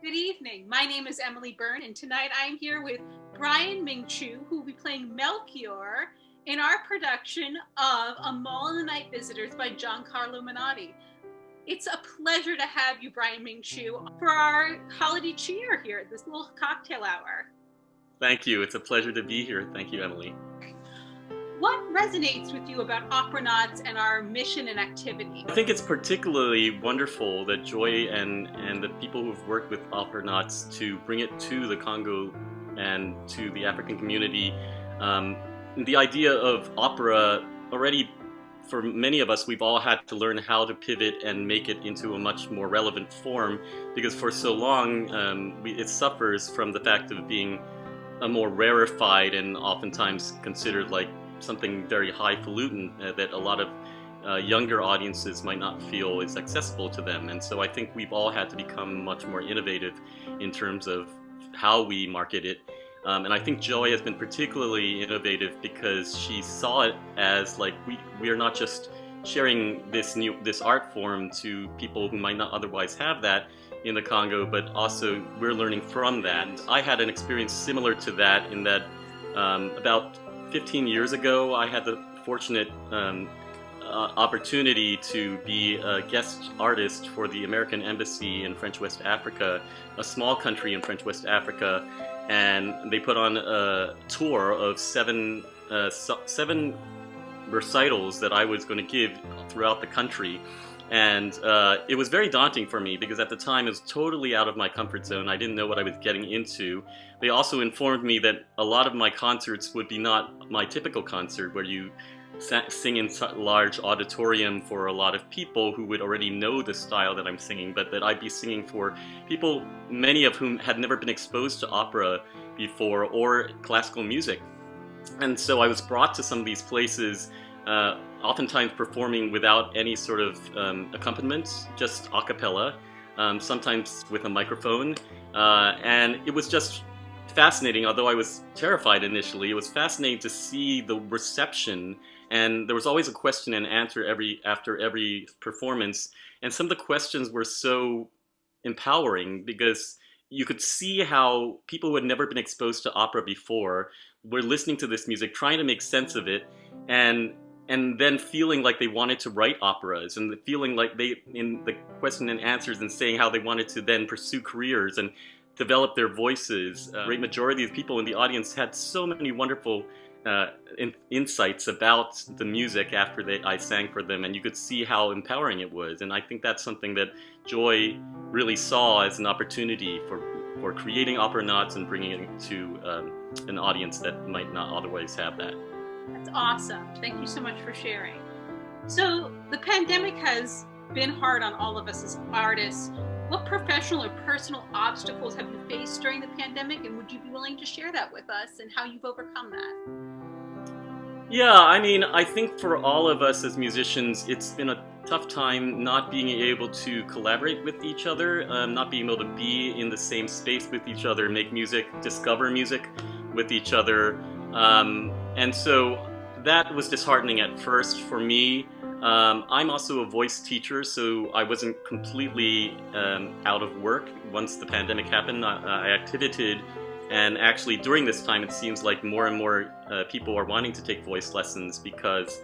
Good evening. My name is Emily Bryne, and tonight I'm here with Ming Chu, who will be playing Melchior in our production of A Mall in the Night Visitors by Giancarlo Menotti. It's a pleasure to have you, Ming Chu, for our holiday cheer here at this little cocktail hour. Thank you. It's a pleasure to be here. Thank you, Emily. What resonates with you about Operanauts and our mission and activity? I think it's particularly wonderful that Joy and the people who've worked with Operanauts to bring it to the Congo and to the African community. The idea of opera, already for many of us, we've all had to learn how to pivot and make it into a much more relevant form, because for so long it suffers from the fact of being a more rarefied and oftentimes considered like something very highfalutin that a lot of younger audiences might not feel is accessible to them. And so I think we've all had to become much more innovative in terms of how we market it. And I think Joy has been particularly innovative because she saw it as like we are not just sharing this art form to people who might not otherwise have that in the Congo, but also we're learning from that. I had an experience similar to that in that about 15 years ago, I had the fortunate opportunity to be a guest artist for the American Embassy in French West Africa, a small country in French West Africa, and they put on a tour of seven recitals that I was going to give throughout the country. And it was very daunting for me because at the time it was totally out of my comfort zone. I didn't know what I was getting into. They also informed me that a lot of my concerts would be not my typical concert where you sing in a large auditorium for a lot of people who would already know the style that I'm singing, but that I'd be singing for people, many of whom had never been exposed to opera before or classical music. And so I was brought to some of these places oftentimes performing without any sort of accompaniment, just a cappella, sometimes with a microphone. And it was just fascinating, although I was terrified initially. It was fascinating to see the reception, and there was always a question and answer after every performance. And some of the questions were so empowering because you could see how people who had never been exposed to opera before were listening to this music, trying to make sense of it, and then feeling like they wanted to write operas, and feeling like they, in the question and answers, and saying how they wanted to then pursue careers and develop their voices. The great majority of people in the audience had so many wonderful insights about the music after I sang for them, and you could see how empowering it was. And I think that's something that Joy really saw as an opportunity for creating Operanauts and bringing it to an audience that might not otherwise have that. That's awesome. Thank you so much for sharing. So the pandemic has been hard on all of us as artists. What professional or personal obstacles have you faced during the pandemic, and would you be willing to share that with us and how you've overcome that? Yeah, I mean, I think for all of us as musicians, it's been a tough time not being able to collaborate with each other, not being able to be in the same space with each other, make music, discover music with each other. And so that was disheartening at first for me. I'm also a voice teacher, so I wasn't completely out of work. Once the pandemic happened, I activated, and actually during this time it seems like more and more people are wanting to take voice lessons because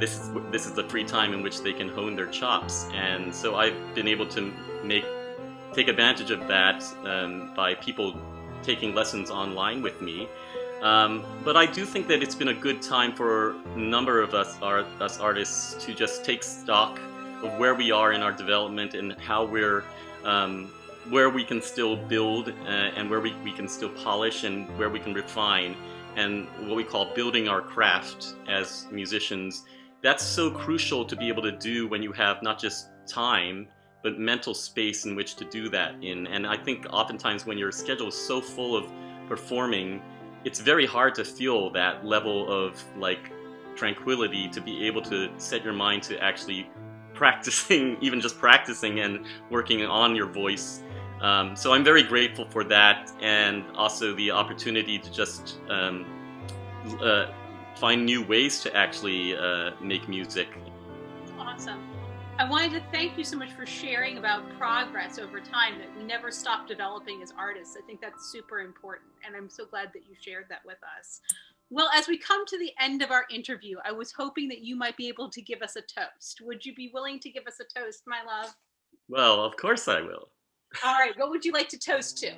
this is the free time in which they can hone their chops. And so I've been able to take advantage of that by people taking lessons online with me. But I do think that it's been a good time for a number of us artists to just take stock of where we are in our development and how where we can still build and where we can still polish and where we can refine, and what we call building our craft as musicians. That's so crucial to be able to do when you have not just time, but mental space in which to do that in. And I think oftentimes when your schedule is so full of performing, it's very hard to feel that level of like tranquility to be able to set your mind to actually practicing, even just practicing and working on your voice. So I'm very grateful for that, and also the opportunity to just find new ways to actually make music. Awesome. I wanted to thank you so much for sharing about progress over time, that we never stop developing as artists. I think that's super important, and I'm so glad that you shared that with us. Well, as we come to the end of our interview, I was hoping that you might be able to give us a toast. Would you be willing to give us a toast, my love? Well, of course I will. All right, what would you like to toast to?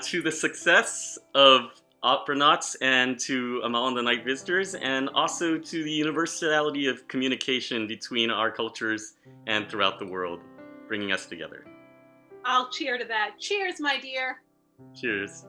To the success of Operanauts and to Amal and the Night Visitors, and also to the universality of communication between our cultures and throughout the world, bringing us together. I'll cheer to that. Cheers, my dear. Cheers.